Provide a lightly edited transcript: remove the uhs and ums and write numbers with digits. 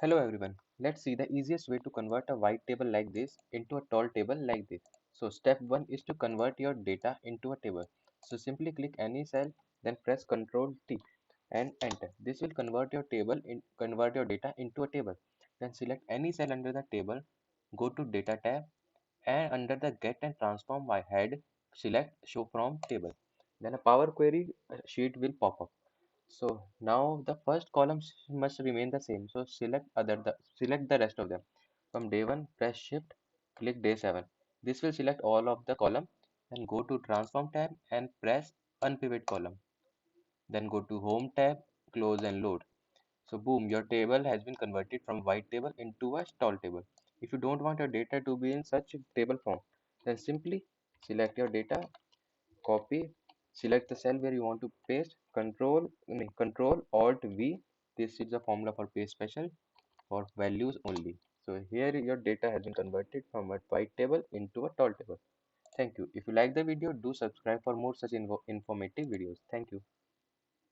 Hello everyone. Let's see the easiest way to convert a white table like this into a tall table like this. So step 1 is to convert your data into a table. So simply click any cell, then press Ctrl T and enter. This will convert your data into a table. Then select any cell under the table, go to Data tab, and under the Get and Transform by Head, select Show from Table. Then a Power Query sheet will pop up. So now the first column must remain the same. So select the rest of them. From day 1, press Shift, click day 7. This will select all of the column. Then go to Transform tab and press Unpivot column. Then go to Home tab, close and load. So boom, your table has been converted from white table into a tall table. If you don't want your data to be in such a table form, then simply select your data, copy, select the cell where you want to paste, control alt V. This is the formula for paste special for values only. So here your data has been converted from a white table into a tall table. Thank you. If you like the video, do subscribe for more such informative videos. Thank you.